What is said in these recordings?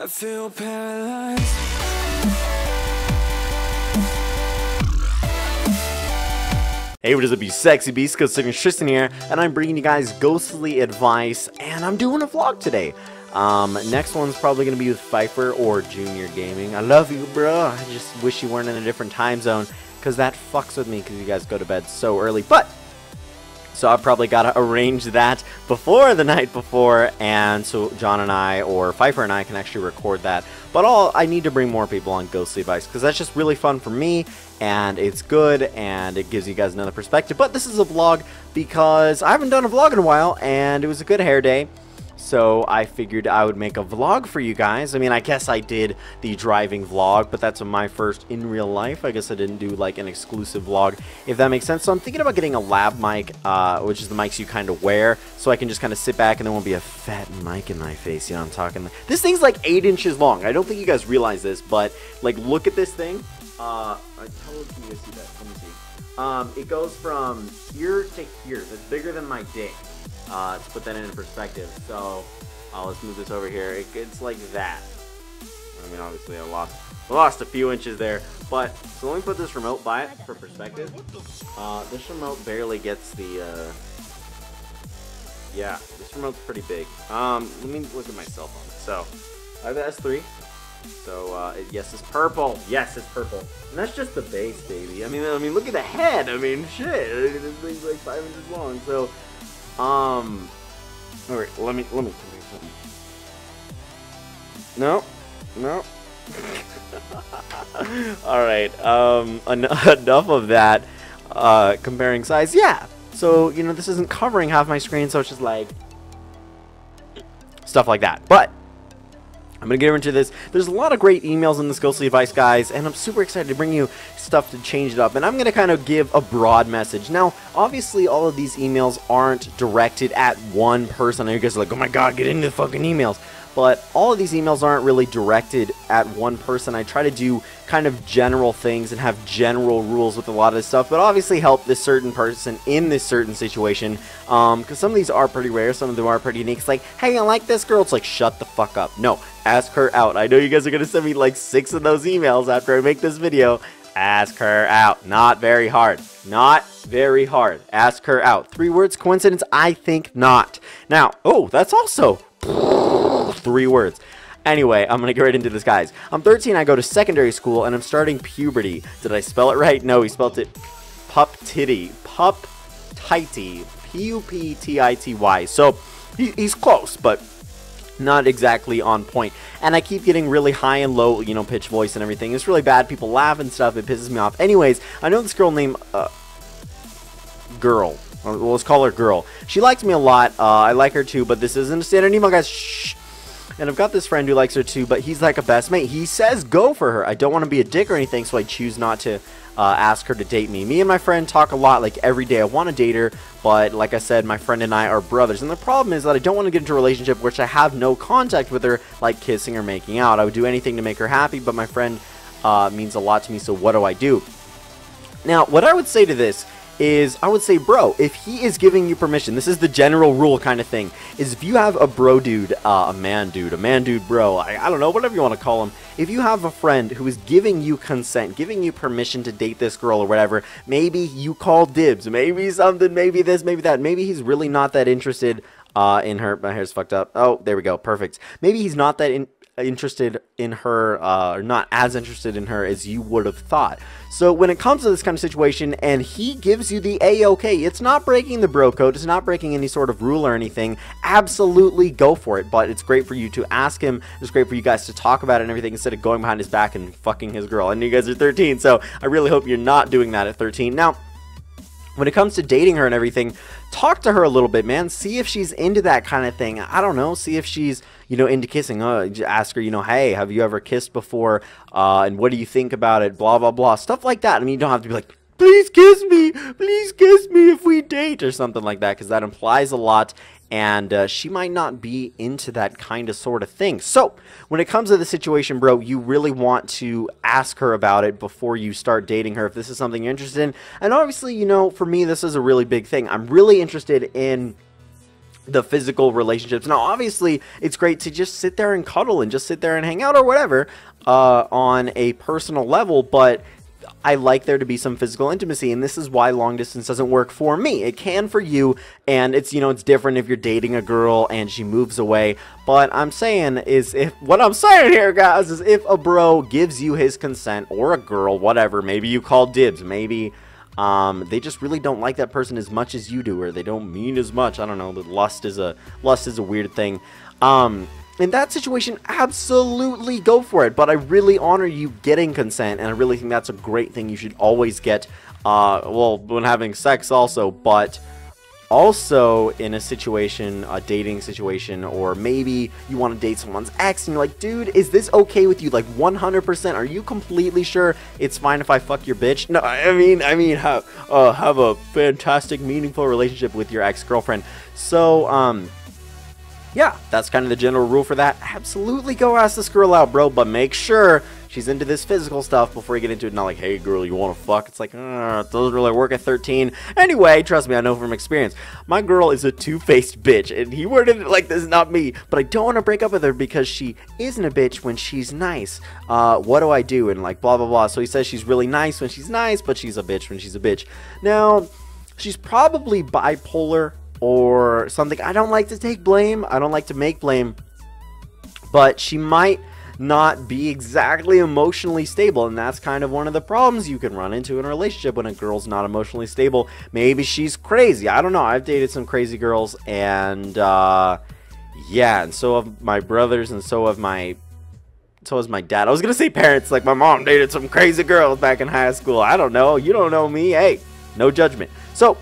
I feel paralyzed. Hey, what is up, you sexy beasts? GhostSickness Tristan here, and I'm bringing you guys ghostly advice, and I'm doing a vlog today. Next one's probably going to be with Pfeiffer or Junior Gaming. I love you, bro. I just wish you weren't in a different time zone, because that fucks with me, because you guys go to bed so early. But so I probably got to arrange that before the night before, and so John and I, or Pfeiffer and I, can actually record that. But I need to bring more people on Ghostly Advice, because that's just really fun for me, and it's good, and it gives you guys another perspective. But this is a vlog because I haven't done a vlog in a while, and it was a good hair day. So I figured I would make a vlog for you guys. I mean, I guess I did the driving vlog, but that's my first in real life. I guess I didn't do like an exclusive vlog, if that makes sense. So I'm thinking about getting a lab mic, which is the mics you kind of wear, so I can just kind of sit back and there won't be a fat mic in my face. You know what I'm talking? This thing's like 8 inches long. I don't think you guys realize this, but like, look at this thing. How can you guys see that? Let me see. It goes from here to here. It's bigger than my dick. To put that into perspective. So let's move this over here. It's like that. I mean, obviously I lost a few inches there, but so let me put this remote by it for perspective. This remote barely gets the yeah, this remote's pretty big. Let me look at my cell phone. So I have the S3. So yes, it's purple. Yes, it's purple. And that's just the base, baby. I mean, look at the head. I mean, shit. This thing's like 5 inches long. So alright, let me come here something. No. Alright, enough of that, comparing size. Yeah, so, you know, this isn't covering half my screen, so it's just like, stuff like that. But I'm going to get into this. There's a lot of great emails in this Ghostly Advice, guys, and I'm super excited to bring you stuff to change it up. And I'm going to kind of give a broad message. Now, obviously, all of these emails aren't directed at one person. I know you guys are like, oh my god, get into the fucking emails. But all of these emails aren't really directed at one person. I try to do kind of general things and have general rules with a lot of this stuff, but obviously help this certain person in this certain situation, because some of these are pretty rare, some of them are pretty unique. It's like, hey, I like this girl. It's like, shut the fuck up. No, ask her out. I know you guys are going to send me like 6 of those emails after I make this video. Ask her out. Not very hard. Not very hard. Ask her out. 3 words, coincidence? I think not. Now, oh, that's also 3 words. Anyway, I'm gonna get right into this, guys. I'm 13, I go to secondary school, and I'm starting puberty. Did I spell it right? No, he spelled it pup-titty. Pup-titty. P-U-P-T-I-T-Y. So, he's close, but not exactly on point. And I keep getting really high and low, you know, pitch voice and everything. It's really bad. People laugh and stuff. It pisses me off. Anyways, I know this girl named Girl. Well, let's call her Girl. She likes me a lot. I like her too, but this isn't a standard email, guys. Shh. And I've got this friend who likes her too, but he's like a best mate. He says go for her. I don't want to be a dick or anything, so I choose not to ask her to date me. Me and my friend talk a lot, like every day. I want to date her, but like I said, my friend and I are brothers. And the problem is that I don't want to get into a relationship which I have no contact with her, like kissing or making out. I would do anything to make her happy, but my friend means a lot to me, so what do I do? Now, what I would say to this is, I would say, bro, if he is giving you permission, this is the general rule kind of thing, is if you have a bro dude, a man dude bro, I don't know, whatever you want to call him, if you have a friend who is giving you consent, giving you permission to date this girl or whatever, maybe you call dibs, maybe something, maybe this, maybe that, maybe he's really not that interested in her. My hair's fucked up. Oh, there we go, perfect. Maybe he's not that interested in her, or not as interested in her as you would have thought. So when it comes to this kind of situation and he gives you the A-OK, it's not breaking the bro code, it's not breaking any sort of rule or anything, absolutely go for it. But it's great for you to ask him, it's great for you guys to talk about it and everything instead of going behind his back and fucking his girl. I know you guys are 13, so I really hope you're not doing that at 13. Now, when it comes to dating her and everything, talk to her a little bit, man. See if she's into that kind of thing. I don't know. See if she's, you know, into kissing. Ask her, you know, hey, have you ever kissed before? And what do you think about it? Blah, blah, blah. Stuff like that. I mean, you don't have to be like, please kiss me if we date or something like that, because that implies a lot. And she might not be into that kind of sort of thing. So when it comes to the situation, bro, you really want to ask her about it before you start dating her if this is something you're interested in. And obviously, you know, for me, this is a really big thing. I'm really interested in the physical relationships. Now, obviously, it's great to just sit there and cuddle and just sit there and hang out or whatever on a personal level, but I like there to be some physical intimacy, and this is why long distance doesn't work for me. It can for you, and it's, you know, it's different if you're dating a girl and she moves away, but I'm saying is, what I'm saying here, guys, is if a bro gives you his consent, or a girl, whatever, maybe you call dibs, maybe they just really don't like that person as much as you do, or they don't mean as much. I don't know. But lust is a weird thing. In that situation, absolutely go for it. But I really honor you getting consent, and I really think that's a great thing. You should always get, well, when having sex also, but also in a situation, a dating situation, or maybe you want to date someone's ex and you're like, dude, is this okay with you? Like 100%, are you completely sure it's fine if I fuck your bitch? No, I mean have a fantastic, meaningful relationship with your ex-girlfriend. So yeah, that's kind of the general rule for that. Absolutely go ask this girl out, bro, but make sure she's into this physical stuff before you get into it. Not like, hey, girl, you want to fuck? It's like, it doesn't really work at 13. Anyway, trust me, I know from experience. My girl is a two-faced bitch, and he worded it like this, not me. But I don't want to break up with her because she isn't a bitch when she's nice. What do I do? And like, blah, blah, blah. So he says she's really nice when she's nice, but she's a bitch when she's a bitch. Now, she's probably bipolar or something. I don't like to take blame. I don't like to make blame. But she might not be exactly emotionally stable, and that's kind of one of the problems you can run into in a relationship when a girl's not emotionally stable. Maybe she's crazy. I don't know. I've dated some crazy girls, and yeah, and so have my brothers, and so has my dad. I was gonna say parents, like my mom dated some crazy girls back in high school. I don't know. You don't know me. Hey, no judgment. So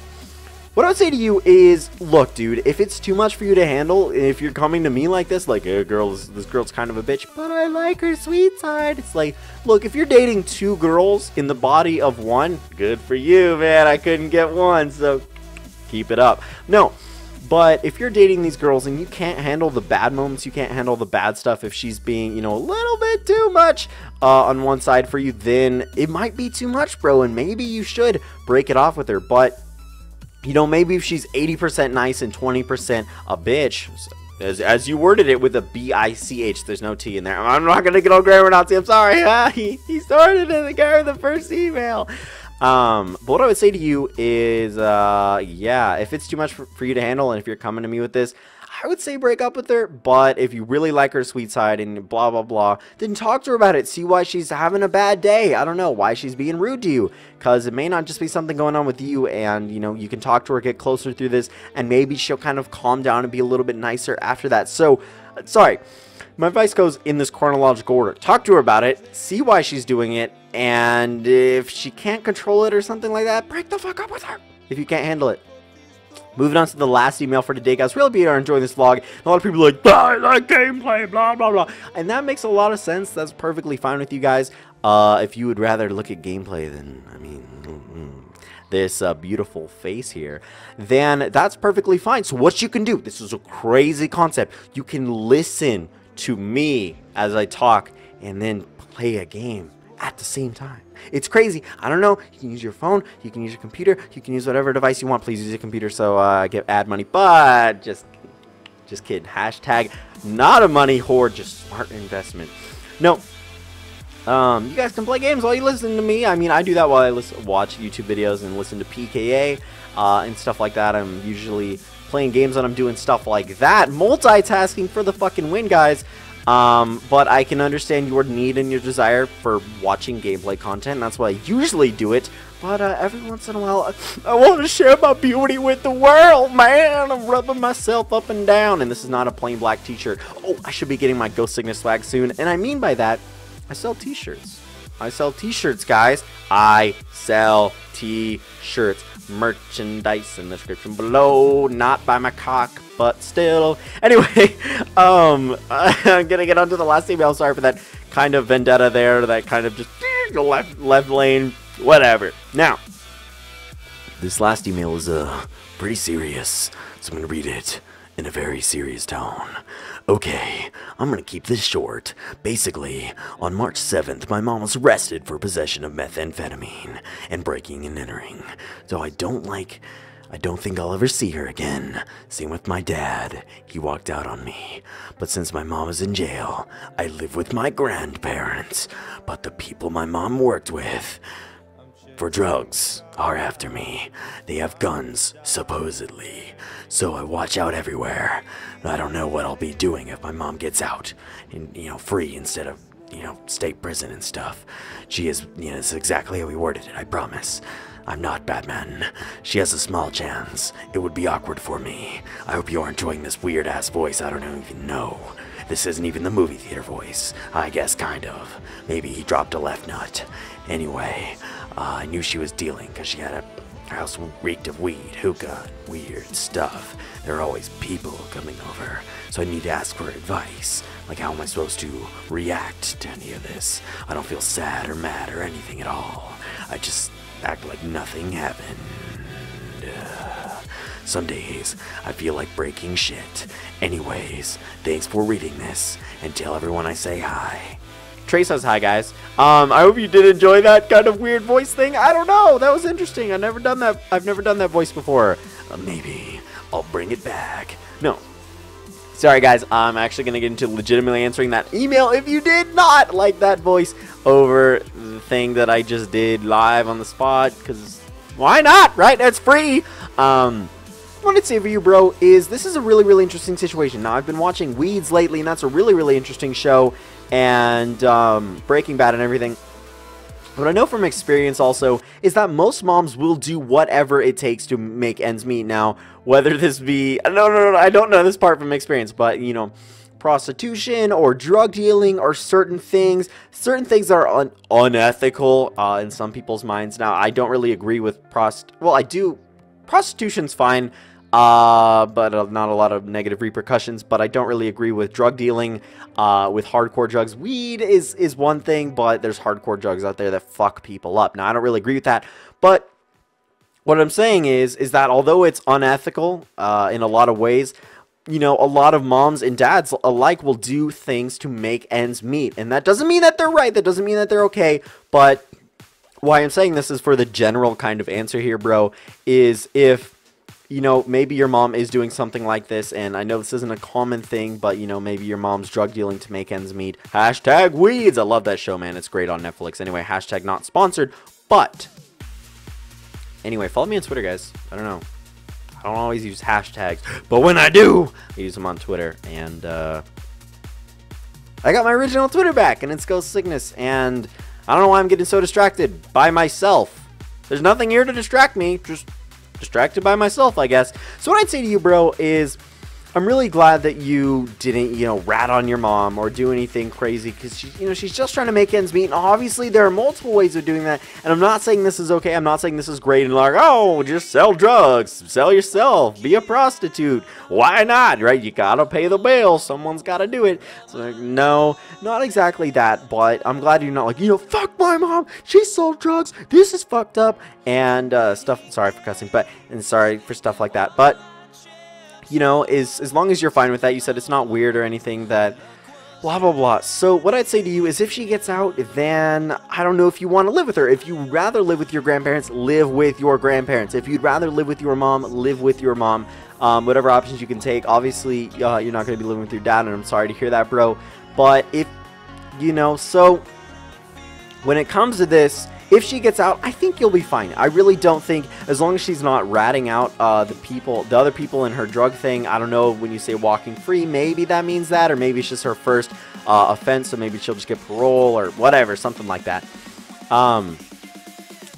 what I would say to you is, look, dude, if it's too much for you to handle, if you're coming to me like this, like, hey, this girl's kind of a bitch, but I like her sweet side. It's like, look, if you're dating two girls in the body of one, good for you, man. I couldn't get one, so keep it up. No, but if you're dating these girls and you can't handle the bad moments, you can't handle the bad stuff, if she's being, you know, a little bit too much on one side for you, then it might be too much, bro, and maybe you should break it off with her. But you know, maybe if she's 80% nice and 20% a bitch, as you worded it with a B-I-C-H, there's no T in there. I'm not going to get all grammar Nazi, I'm sorry. He started in the guy with the first email. But what I would say to you is, yeah, if it's too much for you to handle, and if you're coming to me with this, I would say break up with her. But if you really like her sweet side and blah, blah, blah, then talk to her about it. See why she's having a bad day. I don't know why she's being rude to you, because it may not just be something going on with you. And, you know, you can talk to her, get closer through this, and maybe she'll kind of calm down and be a little bit nicer after that. So, sorry, my advice goes in this chronological order. Talk to her about it, see why she's doing it, and if she can't control it or something like that, break the fuck up with her if you can't handle it. Moving on to the last email for today, guys. Really are enjoying this vlog. A lot of people are like, I like gameplay, blah, blah, blah. And that makes a lot of sense. That's perfectly fine with you guys. If you would rather look at gameplay than, I mean, this beautiful face here, then that's perfectly fine. So what you can do, this is a crazy concept. You can listen to me as I talk and then play a game at the same time. It's crazy. I don't know. You can use your phone. You can use your computer. You can use whatever device you want. Please use your computer so I get ad money. But just kidding. Hashtag not a money whore, just smart investment. No. You guys can play games while you listen to me. I mean, I do that while I watch YouTube videos and listen to PKA and stuff like that. I'm usually playing games when I'm doing stuff like that. Multitasking for the fucking win, guys. But I can understand your need and your desire for watching gameplay content. That's why I usually do it. But every once in a while, I want to share my beauty with the world, man. I'm rubbing myself up and down. And this is not a plain black t-shirt. Oh, I should be getting my GhostSickness swag soon. And I mean by that, I sell t-shirts. I sell t-shirts, guys. I sell t-shirts. Merchandise in the description below. Not by my cock, but still. Anyway, I'm gonna get on to the last email. Sorry for that kind of vendetta there. That kind of just left lane, whatever. Now, this last email is pretty serious, so I'm gonna read it in a very serious tone. Okay, I'm gonna keep this short. Basically, on March 7th, my mom was arrested for possession of methamphetamine and breaking and entering. So I don't like I don't think I'll ever see her again. Same with my dad. He walked out on me. But since my mom is in jail, I live with my grandparents. But the people my mom worked with for drugs are after me. They have guns, supposedly. So I watch out everywhere. I don't know what I'll be doing if my mom gets out and, free instead of, state prison and stuff. She is, it's exactly how we worded it, I promise. I'm not Batman. She has a small chance. It would be awkward for me. I hope you are enjoying this weird-ass voice I don't even know. This isn't even the movie theater voice. I guess kind of. Maybe he dropped a left nut. Anyway, I knew she was dealing because she had a house reeked of weed, hookah, and weird stuff. There are always people coming over, so I need to ask for advice. Like, how am I supposed to react to any of this? I don't feel sad or mad or anything at all. I just act like nothing happened. Some days, I feel like breaking shit. Anyways, thanks for reading this, and tell everyone I say hi. Trey says hi, guys. I hope you did enjoy that kind of weird voice thing. I don't know, that was interesting. I've never done that voice before. Maybe I'll bring it back. No. Sorry, guys. I'm actually going to get into legitimately answering that email if you did not like that voice over the thing that I just did live on the spot, because why not, right? That's free. What I'd say for you, bro, is this is a really, really interesting situation. Now, I've been watching Weeds lately, and that's a really, really interesting show, and Breaking Bad and everything. What I know from experience also is that most moms will do whatever it takes to make ends meet. Now, whether this be, no, I don't know this part from experience, but, prostitution or drug dealing or certain things are unethical in some people's minds. Now, I don't really agree with well, I do. Prostitution's fine, but not a lot of negative repercussions. But I don't really agree with drug dealing, with hardcore drugs. Weed is one thing, but there's hardcore drugs out there that fuck people up. Now, I don't really agree with that, but what I'm saying is that although it's unethical in a lot of ways, a lot of moms and dads alike will do things to make ends meet, and that doesn't mean that they're right. That doesn't mean that they're okay, but why I'm saying this is for the general kind of answer here, bro, is if, maybe your mom is doing something like this, and I know this isn't a common thing, but, maybe your mom's drug dealing to make ends meet. Hashtag Weeds. I love that show, man. It's great on Netflix. Anyway, hashtag not sponsored, but anyway, follow me on Twitter, guys. I don't know. I don't always use hashtags, but when I do, I use them on Twitter, and I got my original Twitter back, and it's GhostSickness, and I don't know why I'm getting so distracted by myself. There's nothing here to distract me. Just distracted by myself, I guess. So what I'd say to you, bro, is I'm really glad that you didn't, rat on your mom or do anything crazy, because she's just trying to make ends meet. And obviously, there are multiple ways of doing that. And I'm not saying this is okay. I'm not saying this is great. And like, oh, just sell drugs, sell yourself, be a prostitute. Why not? Right? You gotta pay the bill. Someone's gotta do it. So like, no, not exactly that. But I'm glad you're not like, fuck my mom. She sold drugs. This is fucked up and stuff. Sorry for cussing, and sorry for stuff like that. But as long as you're fine with that, you said it's not weird or anything, that blah, blah, blah. So what I'd say to you is if she gets out, then I don't know if you want to live with her. If you'd rather live with your grandparents, live with your grandparents. If you'd rather live with your mom, live with your mom. Whatever options you can take. Obviously, you're not going to be living with your dad, and I'm sorry to hear that, bro. But if, so when it comes to this, if she gets out, I think you'll be fine. I really don't think, as long as she's not ratting out the other people in her drug thing. I don't know, when you say walking free, maybe that means that, or maybe it's just her first offense, so maybe she'll just get parole or whatever, something like that.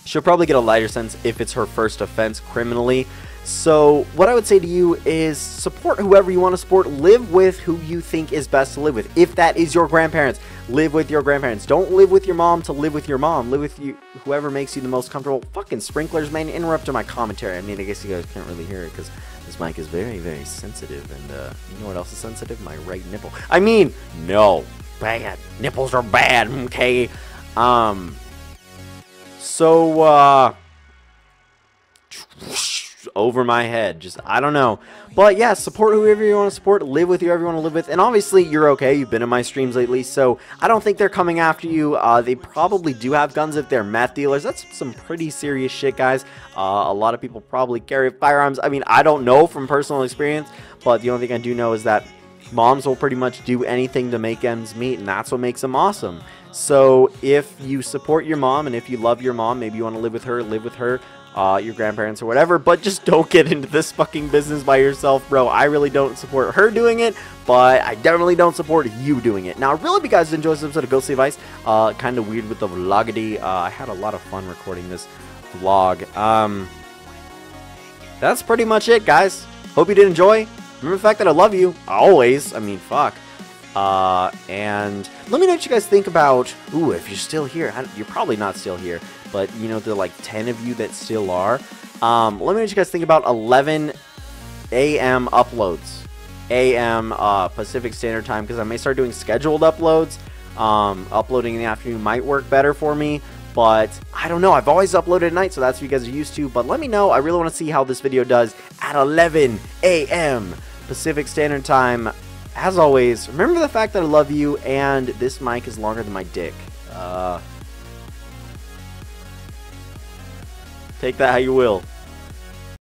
She'll probably get a lighter sentence if it's her first offense criminally. So what I would say to you is support whoever you want to support. Live with who you think is best to live with. If that is your grandparents, live with your grandparents. Don't live with your mom to live with your mom. Live with whoever makes you the most comfortable. Fucking sprinklers, man, interrupted my commentary. I mean, I guess you guys can't really hear it because this mic is very, very sensitive. And you know what else is sensitive? My right nipple. I mean, no, bad. Nipples are bad, okay? over my head. Just, I don't know. But yeah, support whoever you want to support, live with whoever you want to live with, and obviously you're okay. You've been in my streams lately, so I don't think they're coming after you. They probably do have guns if they're meth dealers. That's some pretty serious shit, guys. A lot of people probably carry firearms. I mean, I don't know from personal experience, but the only thing I do know is that moms will pretty much do anything to make ends meet, and that's what makes them awesome. So if you support your mom, and if you love your mom, maybe you want to live with her, your grandparents or whatever, but just don't get into this fucking business by yourself, bro. I really don't support her doing it, but I definitely don't support you doing it. Now, I really hope you guys enjoyed this episode of Ghostly Advice. Kind of weird with the vlogity. I had a lot of fun recording this vlog. That's pretty much it, guys. Hope you did enjoy. Remember the fact that I love you, always. I mean, fuck. And let me know what you guys think about, ooh, if you're still here. You're probably not still here, but, you know, the, like, 10 of you that still are. Let me know what you guys think about 11 a.m. uploads. A.m. Pacific Standard Time, because I may start doing scheduled uploads. Uploading in the afternoon might work better for me. But, I don't know, I've always uploaded at night, so that's what you guys are used to. But let me know, I really want to see how this video does at 11 a.m. Pacific Standard Time. As always, remember the fact that I love you, and this mic is longer than my dick. Take that how you will.